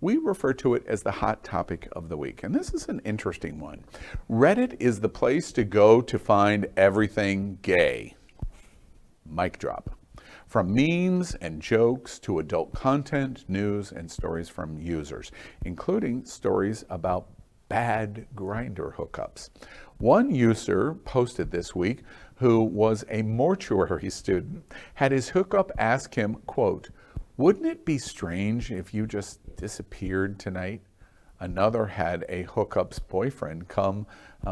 We refer to it as the hot topic of the week, and this is an interesting one. Reddit is the place to go to find everything gay. Mic drop. From memes and jokes to adult content, news, and stories from users, including stories about bad Grindr hookups. One user posted this week, who was a mortuary student, had his hookup ask him, quote, "Wouldn't it be strange if you just disappeared tonight?" Another had a hookup's boyfriend come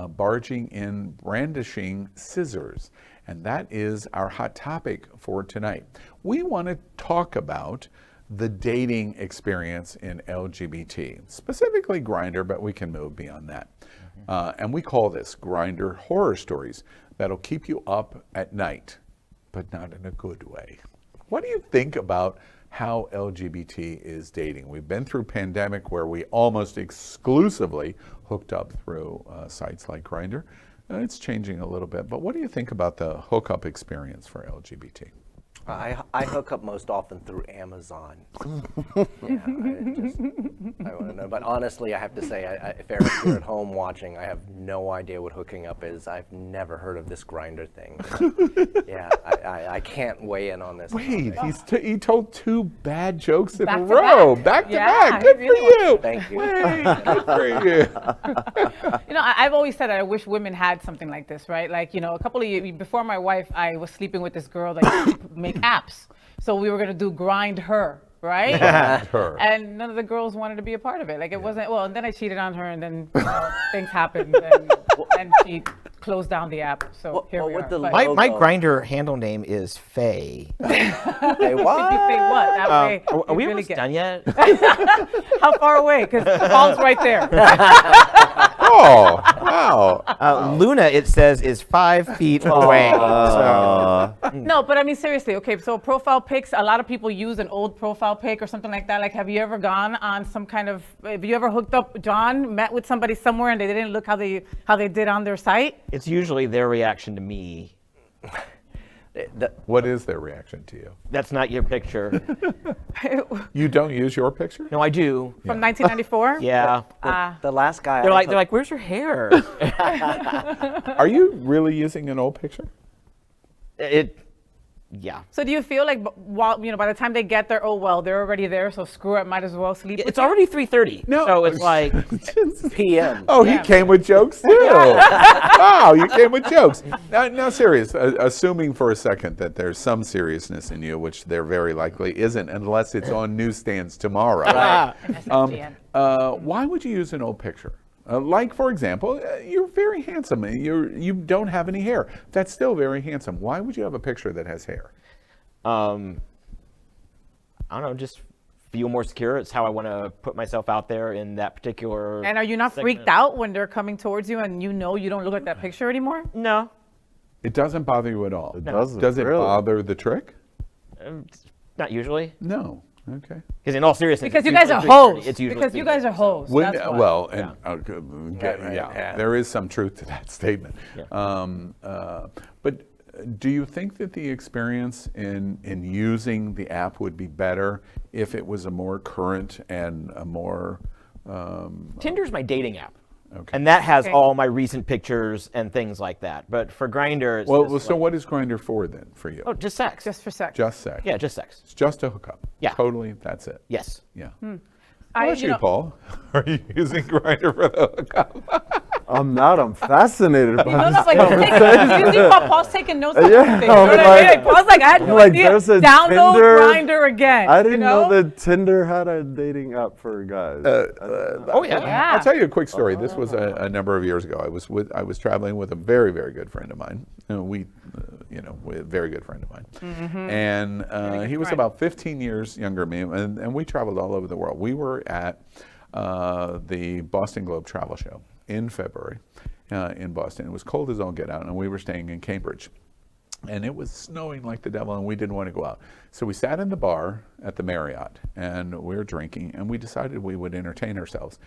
barging in brandishing scissors. And that is our hot topic for tonight. We want to talk about the dating experience in LGBT, specifically Grindr, but we can move beyond that. And we call this Grindr Horror Stories that'll keep you up at night, but not in a good way. What do you think about how LGBT is dating? We've been through a pandemic where we almost exclusively hooked up through sites like Grindr. It's changing a little bit, but what do you think about the hookup experience for LGBT? I hook up most often through Amazon. I want to know, but honestly, I have to say, if Eric, you're at home watching, I have no idea what hooking up is. I've never heard of this Grindr thing. Yeah, I can't weigh in on this. Wait, he told two bad jokes in a row, back to back. Good for you. Thank you. Wait, good for you. You know, I've always said that I wish women had something like this, right? Like, you know, a couple of years before my wife, I was sleeping with this girl that make apps. So we were going to do Grind Her, right? Her. And none of the girls wanted to be a part of it. Like it wasn't, well, and then I cheated on her and then things happened and she closed down the app. So here we are. My Grindr handle name is Faye. Hey, what? Say what? That way Are we really almost done yet? How far away? Because the ball's right there. Oh, wow. Luna, it says, is 5 feet away. No, but I mean, seriously, okay, so profile pics, a lot of people use an old profile pic or something like that. Like, have you ever gone on some kind of, have you ever hooked up, John, met with somebody somewhere and they didn't look how they did on their site? It's usually their reaction to me. What is their reaction to you? That's not your picture. You don't use your picture? No, I do. From 1994? Yeah. The last guy. They're like, where's your hair? Are you really using an old picture? Yeah. So do you feel like, while, you know, by the time they get there, oh, well, they're already there, so screw it, might as well sleep with It's you? already 3:30. No. So it's like PM. Oh, he came with jokes too. Wow, you came with jokes. Now, serious. Assuming for a second that there's some seriousness in you, which there very likely isn't, unless it's on newsstands tomorrow. Right. Why would you use an old picture? Like, for example, you're very handsome. You don't have any hair. That's still very handsome. Why would you have a picture that has hair? I don't know, just feel more secure. It's how I want to put myself out there in that particular And are you not freaked out when they're coming towards you and you know you don't look like that picture anymore? No. It doesn't bother you at all. It doesn't. Does it really. bother the trick? Not usually. No. Okay. Because in all seriousness, Because it's you guys are usually 3:30. hoes. It's usually Because you guys are hoes. When, That's why. well, and Right. Yeah. there is some truth to that statement. Yeah. But do you think that the experience in using the app would be better if it was a more current and a more Tinder's my dating app. Okay. And that has all my recent pictures and things like that. But for Grindr, it's well, just so like, what is Grindr for then, for you? oh, just sex. Just for sex. Just sex. Yeah, just sex. It's just a hookup. Yeah. Totally, that's it. Yes. Yeah. I- How about you you, know- Paul? Are you using Grindr for the hookup? I'm not. I'm fascinated by No, this like, you see Paul's taking notes on Yeah, everything. You know what I mean? Like, Paul's like, I had no like, idea. there's a Download Tinder- Grindr again. I didn't you know that Tinder had a dating app for guys. Oh, yeah. Yeah. I'll tell you a quick story. This was a number of years ago. I was traveling with a very, very good friend of mine. A very good friend of mine. And he was about 15 years younger than me, and we traveled all over the world. We were at the Boston Globe Travel Show in February in Boston. It was cold as all get out, and we were staying in Cambridge. And it was snowing like the devil, and we didn't want to go out. So we sat in the bar at the Marriott, and we were drinking, and we decided we would entertain ourselves.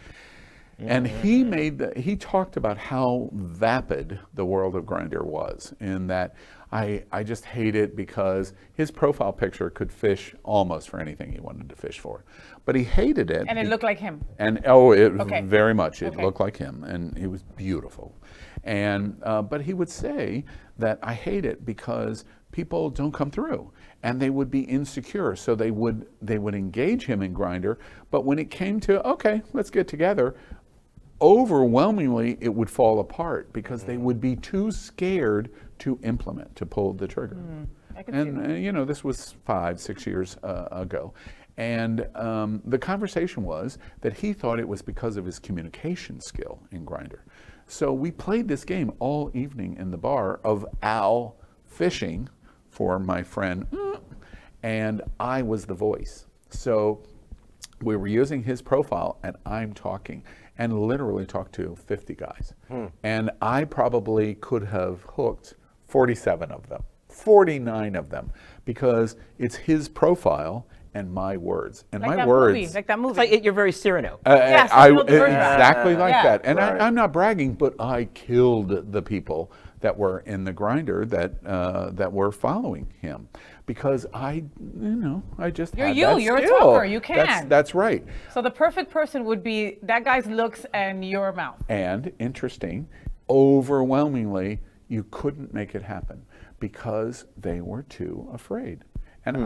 And he talked about how vapid the world of Grindr was, in that I just hate it because his profile picture could fish almost for anything he wanted to fish for. But he hated it. And it looked like him. And very much. It looked like him, and he was beautiful. And but he would say that I hate it because people don't come through, and they would be insecure, so they would engage him in Grindr. But when it came to, okay, let's get together, overwhelmingly it would fall apart because they would be too scared to implement, to pull the trigger. I can see that. And this was 5-6 years ago. And the conversation was that he thought it was because of his communication skill in Grindr. So we played this game all evening in the bar of Al fishing for my friend, and I was the voice. So we were using his profile, and I'm talking, and literally talked to 50 guys. And I probably could have hooked 47 of them, 49 of them, because it's his profile and my words. And Like my that words. movie, like that movie. It's like you're very Cyrano. Yes, I, I know the version. exactly like Yeah. that. And Right. I'm not bragging, but I killed the people that were in the Grindr that were following him, because I just You're had you. that You're a skill. talker. You can. That's right. So the perfect person would be that guy's looks and your mouth. And interesting, overwhelmingly, you couldn't make it happen because they were too afraid. And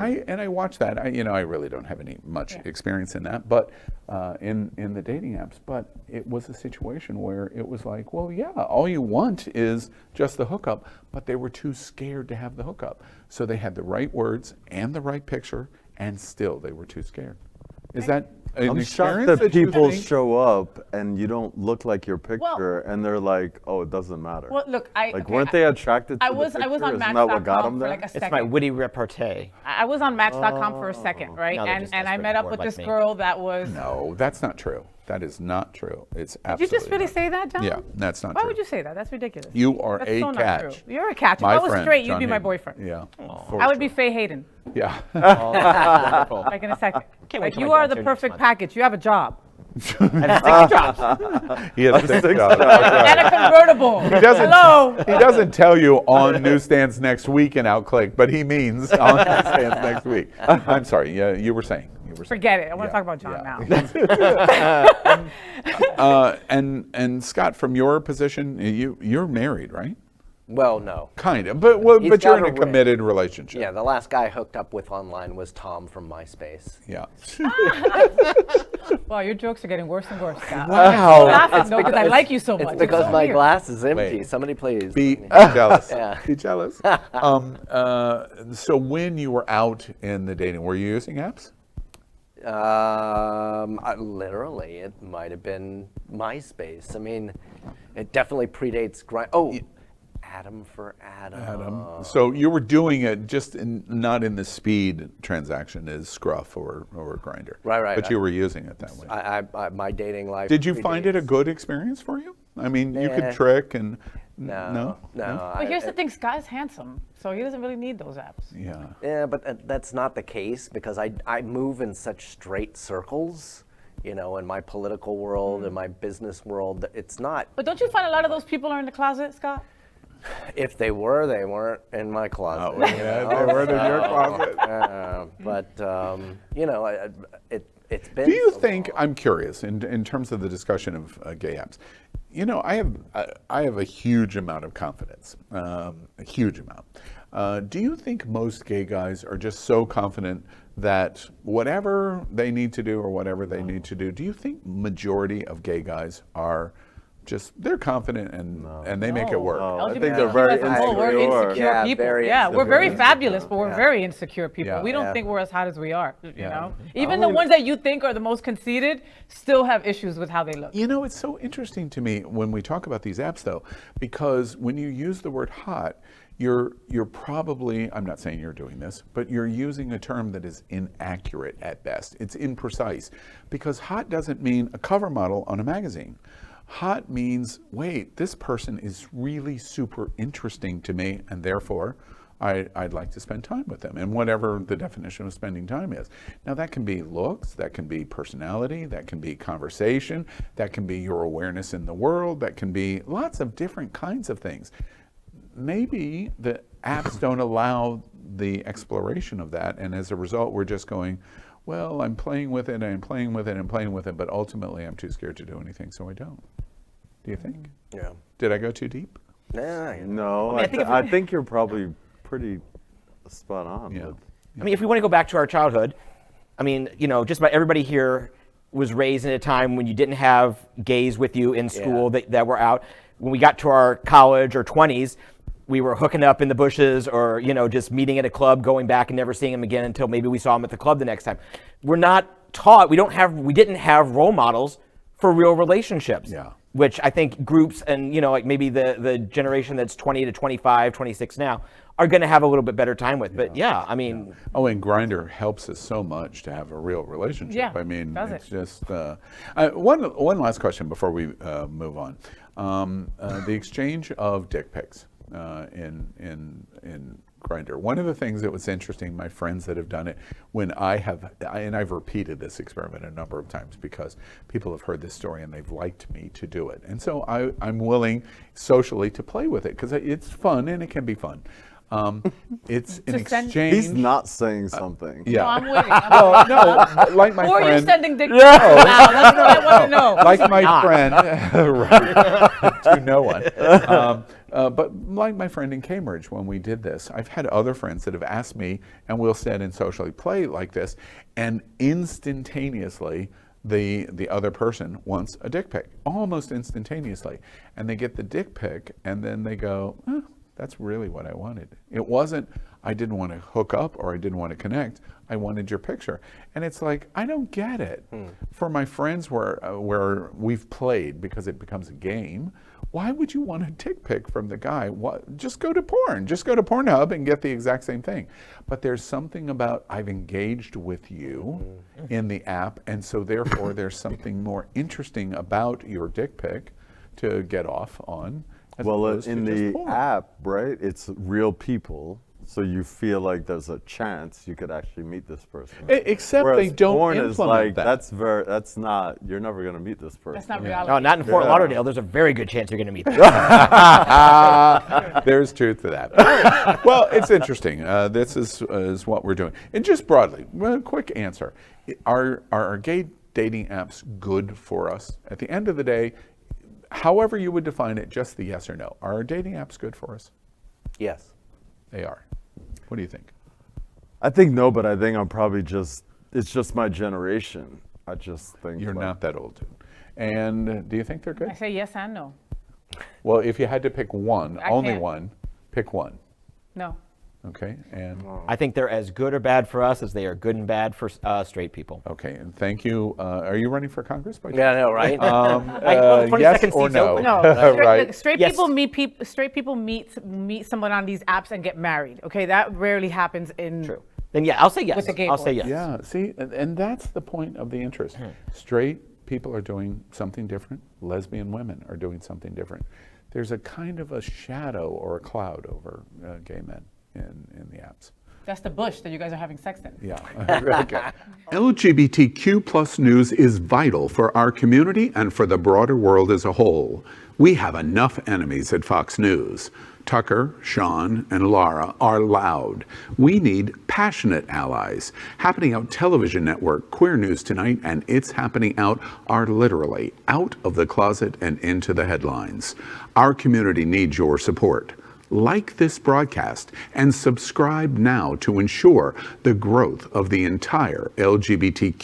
I watched that. I really don't have any much experience in that, but in the dating apps. But it was a situation where it was like, well, yeah, all you want is just the hookup, but they were too scared to have the hookup. So they had the right words and the right picture, and still they were too scared. Is that an I'm experience shocked that that you people think? show up and you don't look like your picture, and they're like, "Oh, it doesn't matter." Well, look, weren't they attracted to I was the picture? on Isn't that what got Match.com them for there? like a It's second. my witty repartee. I was on Match.com for a second, right? Now they're And just I desperate met up for with like this me. girl that was. No, that's not true. That is not true. It's Did absolutely you just really not. say that, John? Yeah, that's not Why true. would you say that? That's ridiculous. You are That's a so not catch. true. You're a catch. If My I was friend, straight, you'd John be my Hayden. boyfriend. Yeah. I would be Faye Hayden, Yeah. Wonderful. like in a second. Can't wait Like, till you my are dad's the here next perfect month. package. You have a job. He had a six job. And a convertible. He doesn't. Hello. He doesn't tell you on newsstands next week in Outclick, but he means on newsstands next week. I'm sorry. Yeah, you were saying. Forget it. I want to Yeah, talk about John yeah. now. And Scott, from your position, you're married, right? Well, no. Kind of, but He's but you're got in a a ring. committed relationship. Yeah, the last guy I hooked up with online was Tom from MySpace. Yeah. Wow, your jokes are getting worse and worse, Scott. Wow. Laughing though, because I like you so much. It's because so my weird. glass is empty. Wait. Somebody please. Be jealous. Yeah. Be jealous. So when you were out in the dating, were you using apps? Literally, it might have been MySpace. I mean, it definitely predates Grind. Oh, Adam for Adam. So you were doing it just not in the speed transaction as Scruff or Grindr. Right. But you were using it that way. I my dating life. Did you find it a predates- good experience for you? I mean, you could Nah. trick and No. But here's the thing, Scott's handsome, so he doesn't really need those apps. Yeah. Yeah, but that's not the case because I move in such straight circles, in my political world, in my business world. It's not. But don't you find a lot of those people are in the closet, Scott? If they weren't in my closet. Oh, yeah, they weren't in your closet. It's been. Do you so think, long. I'm curious, in terms of the discussion of gay apps, I have a huge amount of confidence, a huge amount. Do you think most gay guys are just so confident that whatever they need to do or whatever they need to do, do you think majority of gay guys are just, they're confident and they make it work? No. I think LGBTQ they're very as a whole, we're insecure. insecure Yeah, people. very Yeah, we're very insecure. fabulous, but we're Yeah. very insecure people. Yeah. We don't Yeah. think we're as hot as we are, you Yeah. know? Even the ones that you think are the most conceited still have issues with how they look. It's so interesting to me when we talk about these apps, though, because when you use the word hot, you're probably, I'm not saying you're doing this, but you're using a term that is inaccurate at best. It's imprecise, because hot doesn't mean a cover model on a magazine. Hot means, wait, this person is really super interesting to me, and therefore I'd like to spend time with them, and whatever the definition of spending time is. Now that can be looks, that can be personality, that can be conversation, that can be your awareness in the world, that can be lots of different kinds of things. Maybe the apps don't allow the exploration of that, and as a result we're just going, well, I'm playing with it, I'm playing with it, I'm playing with it, but ultimately I'm too scared to do anything, so I don't. Do you think? Yeah. Did I go too deep? Nah, No, I think you're probably pretty spot on. Yeah. I mean, if we want to go back to our childhood, I mean, you know, just about everybody here was raised in a time when you didn't have gays with you in school that were out. When we got to our college or 20s, we were hooking up in the bushes or, you know, just meeting at a club, going back and never seeing them again until maybe we saw them at the club the next time. We're not taught, we didn't have role models for real relationships. Yeah. Which I think groups and, you know, like maybe the generation that's 20 to 25, 26 now are going to have a little bit better time with. But yeah, I mean. Oh, and Grindr helps us so much to have a real relationship. Yeah, I mean, does it's it? just, one last question before we move on. The exchange of dick pics in Grindr. One of the things that was interesting, my friends that have done it, and I've repeated this experiment a number of times because people have heard this story and they've liked me to do it. And so I'm willing socially to play with it because it's fun and it can be fun. It's an exchange. He's not saying something. Yeah. No, I'm waiting. No, like my Or friend. you're sending dick pics now. That's what I want to know. Like my friend, right, to no one. But like my friend in Cambridge, when we did this, I've had other friends that have asked me, and we'll sit and socially play like this, and instantaneously, the other person wants a dick pic, almost instantaneously. And they get the dick pic, and then they go, that's really what I wanted. It wasn't, I didn't want to hook up or I didn't want to connect. I wanted your picture. And it's like, I don't get it. For my friends where we've played, because it becomes a game, why would you want a dick pic from the guy? Just go to porn. Just go to Pornhub and get the exact same thing. But there's something about I've engaged with you in the app, and so therefore there's something more interesting about your dick pic to get off on. Well, in the app, right, it's real people, so you feel like there's a chance you could actually meet this person. Except Whereas they don't porn implement is like, that. that's not, you're never going to meet this person. That's not reality. No, not in Fort Lauderdale. There's a very good chance you're going to meet them. There's truth to that. Well, it's interesting. This is what we're doing. And just broadly, a quick answer. Are gay dating apps good for us? At the end of the day, however you would define it, just the yes or no. Are dating apps good for us? yes. They are. What do you think? I think no, but I think I'm probably it's just my generation. I just think. You're like, not that old, dude. And do you think they're good? I say yes and no. Well, if you had to pick one, I only can't. one, pick one. No. Okay, and I think they're as good or bad for us as they are good and bad for straight people. okay, and thank you. Are you running for Congress? By Yeah, I know, right? the 22nd yes or seat's no? open. No, Right. straight Yes. people meet someone on these apps and get married. Okay, that rarely happens in. True. Then yeah, I'll say yes. With the gay I'll say boys. yes. Yeah, see, and that's the point of the interest. Straight people are doing something different. Lesbian women are doing something different. There's a kind of a shadow or a cloud over gay men in the apps. That's the bush that you guys are having sex in. Yeah. Okay. LGBTQ plus news is vital for our community and for the broader world as a whole. We have enough enemies at Fox News. Tucker, Sean, and Laura are loud. We need passionate allies. Happening Out Television Network, Queer News Tonight, and It's Happening Out are literally out of the closet and into the headlines. Our community needs your support. Like this broadcast and subscribe now to ensure the growth of the entire LGBTQ